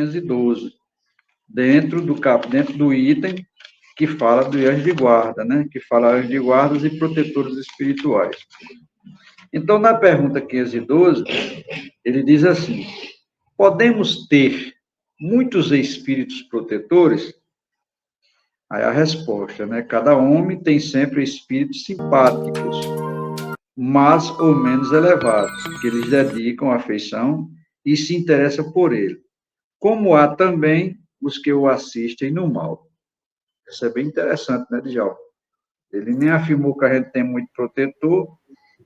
512, dentro do item que fala do anjo de guarda, né? Que fala anjo de guardas e protetores espirituais. Então, na pergunta 512, ele diz assim: podemos ter muitos espíritos protetores? Aí a resposta, né? Cada homem tem sempre espíritos simpáticos, mais ou menos elevados, que lhes dedicam afeição e se interessam por ele. Como há também os que o assistem no mal. Isso é bem interessante, né, Djalma? Ele nem afirmou que a gente tem muito protetor,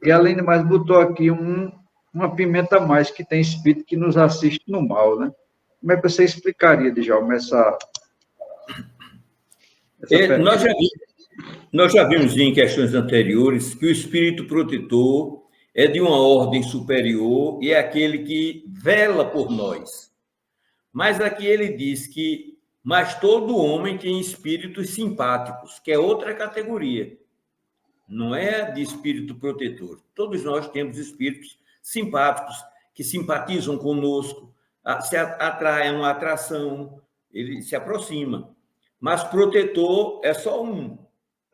e além de mais, botou aqui uma pimenta a mais, que tem espírito que nos assiste no mal, né? Como é que você explicaria, Djalma, essa pergunta? Nós já vimos em questões anteriores que o espírito protetor é de uma ordem superior e é aquele que vela por nós. Mas aqui ele diz que mas todo homem tem espíritos simpáticos, que é outra categoria. Não é de espírito protetor. Todos nós temos espíritos simpáticos, que simpatizam conosco, se atraem uma atração, ele se aproxima. Mas protetor é só um,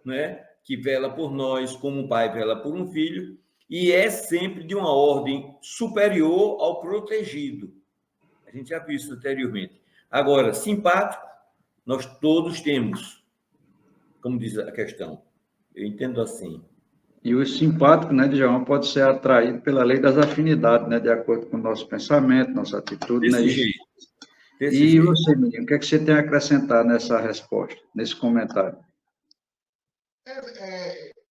né? Que vela por nós, como um pai vela por um filho, e é sempre de uma ordem superior ao protegido. A gente já viu isso anteriormente. Agora, simpático, nós todos temos, como diz a questão. Eu entendo assim. E o simpático, né, Djalma, pode ser atraído pela lei das afinidades, né, de acordo com o nosso pensamento, nossa atitude, né? Desse jeito. E você, menino, o que é que você tem a acrescentar nessa resposta, nesse comentário?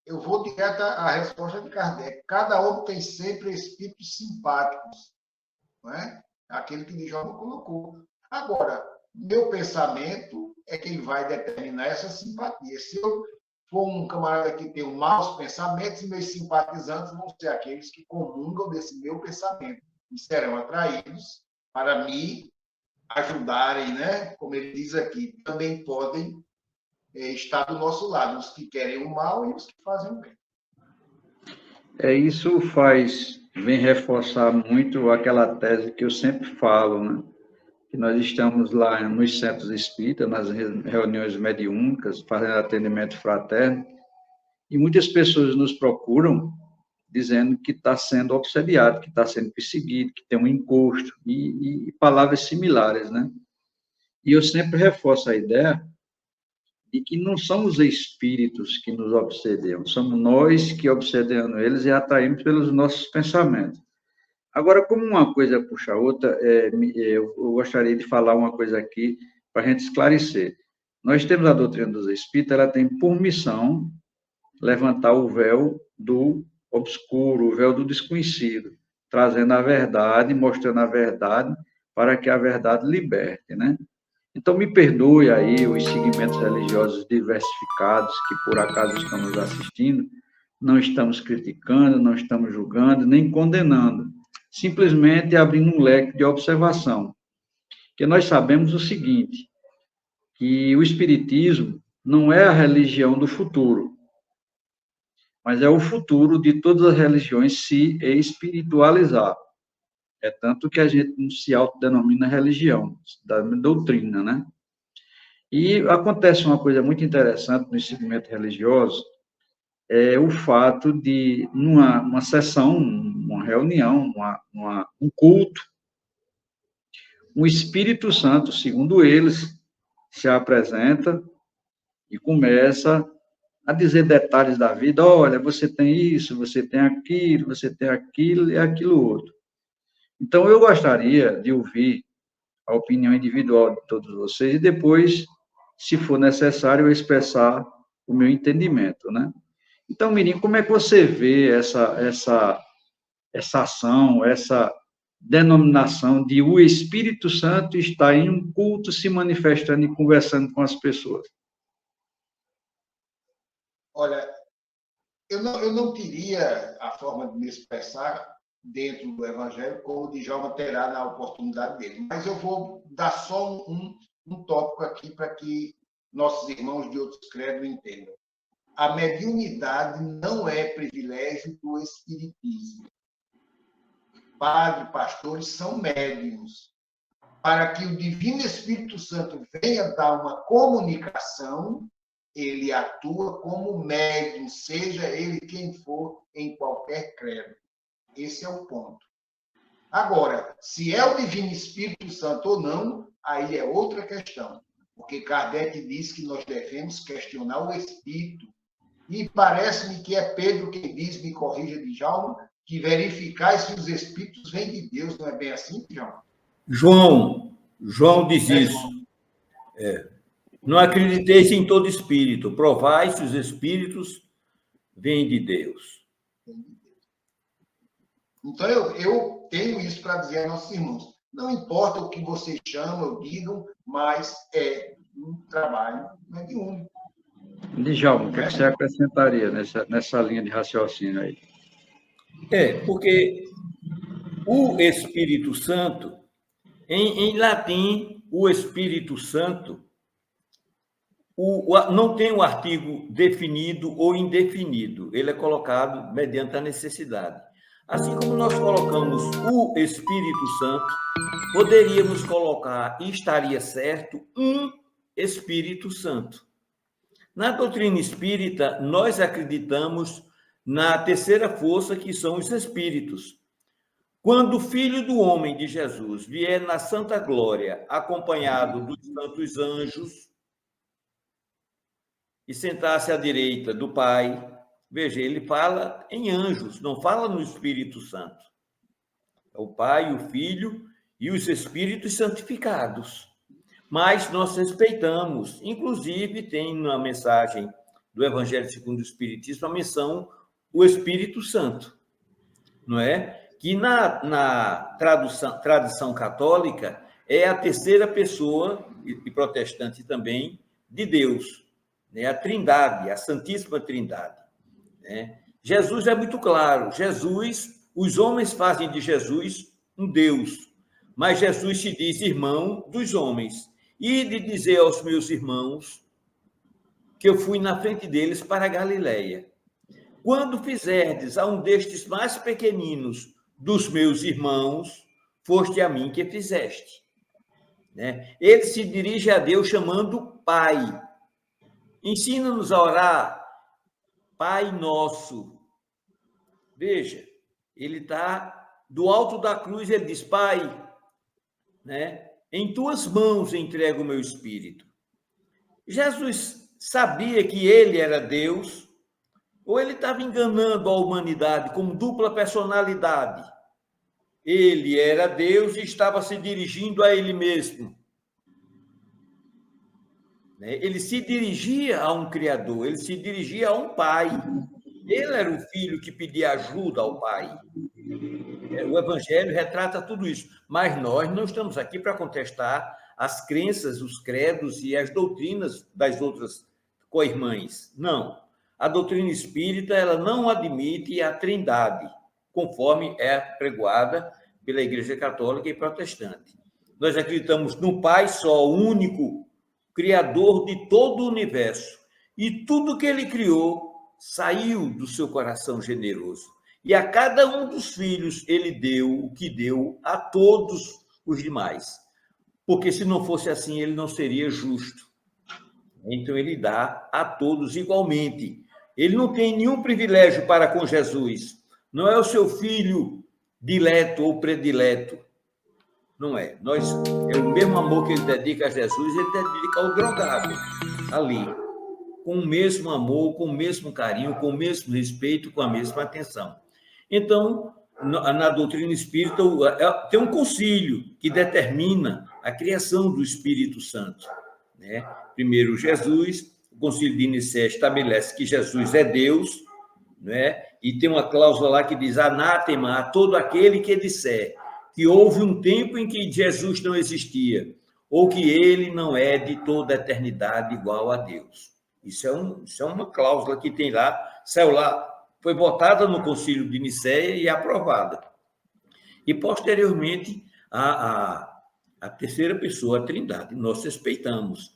Eu vou direto à resposta de Kardec. Cada homem tem sempre espíritos simpáticos, não é? Aquele que Djalma colocou. Agora, meu pensamento é quem vai determinar essa simpatia. Se eu for um camarada que tem maus pensamentos, meus simpatizantes vão ser aqueles que comungam desse meu pensamento e serão atraídos para me ajudarem, né? Como ele diz aqui, também podem estar do nosso lado, os que querem o mal e os que fazem o bem. Isso vem reforçar muito aquela tese que eu sempre falo, né? Que nós estamos lá nos centros espíritas, nas reuniões mediúnicas, fazendo atendimento fraterno, e muitas pessoas nos procuram dizendo que está sendo obsediado, que está sendo perseguido, que tem um encosto, e palavras similares, né? E eu sempre reforço a ideia de que não são os espíritos que nos obsedeiam, somos nós que obsedemos eles e atraímos pelos nossos pensamentos. Agora, como uma coisa puxa a outra, eu gostaria de falar uma coisa aqui para a gente esclarecer. Nós temos a doutrina dos espíritos, ela tem por missão levantar o véu do obscuro, o véu do desconhecido, trazendo a verdade, mostrando a verdade, para que a verdade liberte, né? Então, me perdoe aí os segmentos religiosos diversificados que, por acaso, estão nos assistindo. Não estamos criticando, não estamos julgando, nem condenando. Simplesmente abrindo um leque de observação. Porque nós sabemos o seguinte, que o Espiritismo não é a religião do futuro, mas é o futuro de todas as religiões se espiritualizar. É tanto que a gente não se autodenomina religião, da doutrina, né? E acontece uma coisa muito interessante no segmento religioso, é o fato de, numa sessão, uma reunião, um culto, o Espírito Santo, segundo eles, se apresenta e começa a dizer detalhes da vida. Olha, você tem isso, você tem aquilo e aquilo outro. Então, eu gostaria de ouvir a opinião individual de todos vocês e depois, se for necessário, eu expressar o meu entendimento, né? Então, Mirim, como é que você vê essa ação, essa denominação de o Espírito Santo estar em um culto se manifestando e conversando com as pessoas? Olha, eu não teria a forma de me expressar dentro do Evangelho como o Djalma terá na oportunidade dele, mas eu vou dar só um tópico aqui para que nossos irmãos de outros credos entendam. A mediunidade não é privilégio do espiritismo. Padre, pastores são médiuns. para que o Divino Espírito Santo venha dar uma comunicação, ele atua como médium, seja ele quem for, em qualquer credo. Esse é o ponto. Agora, se é o Divino Espírito Santo ou não, aí é outra questão. Porque Kardec diz que nós devemos questionar o Espírito. E parece-me que é Pedro quem diz, me corrija, Djalma, que verificar se os Espíritos vêm de Deus. Não é bem assim, Djalma? João diz isso. Não acrediteis em todo espírito, provai se os espíritos vêm de Deus. Então, eu tenho isso para dizer aos nossos irmãos. Não importa o que vocês chamam ou digam, mas é um trabalho mediúnico. Djalma, o que você acrescentaria nessa linha de raciocínio aí? Porque o Espírito Santo, em latim, o Espírito Santo, não tem um artigo definido ou indefinido. Ele é colocado mediante a necessidade. Assim como nós colocamos o Espírito Santo, poderíamos colocar, e estaria certo, um Espírito Santo. Na doutrina espírita, nós acreditamos na terceira força, que são os espíritos. Quando o Filho do Homem de Jesus vier na santa glória, acompanhado dos santos anjos, e sentar-se à direita do Pai, veja, ele fala em anjos, não fala no Espírito Santo. É o Pai, o Filho e os Espíritos santificados. Mas nós respeitamos, inclusive tem na mensagem do Evangelho segundo o Espiritismo a menção o Espírito Santo, não é? Que na tradição católica é a terceira pessoa, e protestante também, de Deus, né? A Trindade, a Santíssima Trindade, né? Jesus é muito claro, os homens fazem de Jesus um Deus, mas Jesus se diz irmão dos homens. E de dizer aos meus irmãos que eu fui na frente deles para a Galileia. Quando fizerdes a um destes mais pequeninos dos meus irmãos, foste a mim que fizeste. Né? Ele se dirige a Deus chamando Pai. Ensina-nos a orar, Pai Nosso. Veja, ele está do alto da cruz, ele diz, Pai, né? Em tuas mãos entrego o meu espírito. Jesus sabia que ele era Deus, ou ele estava enganando a humanidade como dupla personalidade? Ele era Deus e estava se dirigindo a ele mesmo. Ele se dirigia a um Criador, ele se dirigia a um Pai. Ele era o filho que pedia ajuda ao Pai. O Evangelho retrata tudo isso, mas nós não estamos aqui para contestar as crenças, os credos e as doutrinas das outras co-irmãs. Não. A doutrina espírita ela não admite a trindade, conforme é pregoada pela Igreja Católica e Protestante. Nós acreditamos no Pai só, único, Criador de todo o universo. E tudo que ele criou saiu do seu coração generoso. E a cada um dos filhos ele deu o que deu a todos os demais. Porque se não fosse assim, ele não seria justo. Então ele dá a todos igualmente. Ele não tem nenhum privilégio para com Jesus. Não é o seu filho dileto ou predileto. Não é. É o mesmo amor que ele dedica a Jesus, ele dedica ao drogado ali. Com o mesmo amor, com o mesmo carinho, com o mesmo respeito, com a mesma atenção. Então, na doutrina espírita, tem um concílio que determina a criação do Espírito Santo. Né? Primeiro, Jesus, o concílio de Nicéia estabelece que Jesus é Deus, né? E tem uma cláusula lá que diz anátema a todo aquele que disser que houve um tempo em que Jesus não existia, ou que ele não é de toda a eternidade igual a Deus. Isso é uma cláusula que tem lá, saiu lá, foi votada no Concílio de Nicéia e aprovada. E, posteriormente, a terceira pessoa, a Trindade. Nós respeitamos,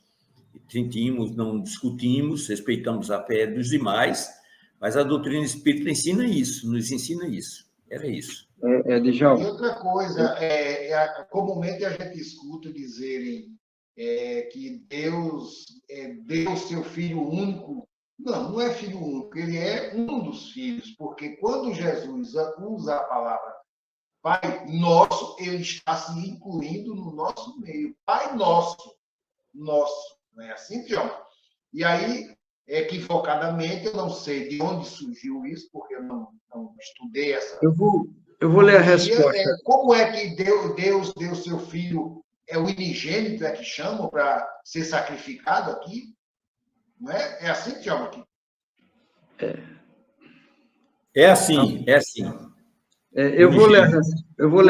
sentimos, não discutimos, respeitamos a fé dos demais, mas a doutrina espírita ensina isso, nos ensina isso. Era isso. É E Djalma. outra coisa, comumente a gente escuta dizerem que Deus deu seu Filho único. Não, não é Filho único, ele é um dos filhos, porque quando Jesus usa a palavra Pai Nosso, ele está se incluindo no nosso meio. Pai Nosso, nosso, não é assim, Djalma? E aí, equivocadamente, eu não sei de onde surgiu isso, porque eu não estudei essa. Eu vou ler a resposta. Como é que Deus deu seu filho, o unigênito, que chamam, para ser sacrificado aqui? Não é? É assim que chama aqui? É assim, é assim. Eu vou ler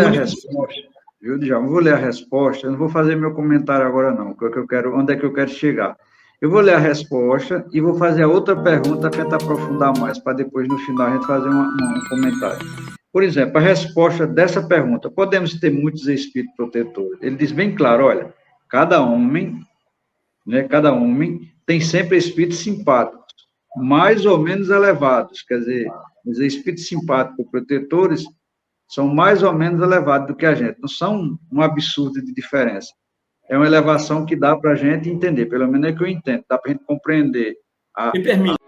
a resposta, viu, Djalma? Eu vou ler a resposta, eu não vou fazer meu comentário agora, não, porque onde é que eu quero chegar. Eu vou ler a resposta e vou fazer a outra pergunta para tentar aprofundar mais, para depois, no final, a gente fazer um comentário. Por exemplo, a resposta dessa pergunta, podemos ter muitos espíritos protetores? Ele diz bem claro, olha, cada homem tem sempre espíritos simpáticos, mais ou menos elevados, quer dizer, os espíritos simpáticos protetores são mais ou menos elevados do que a gente, não são um absurdo de diferença. É uma elevação que dá para a gente entender, pelo menos é que eu entendo, dá para a gente compreender. Me permite.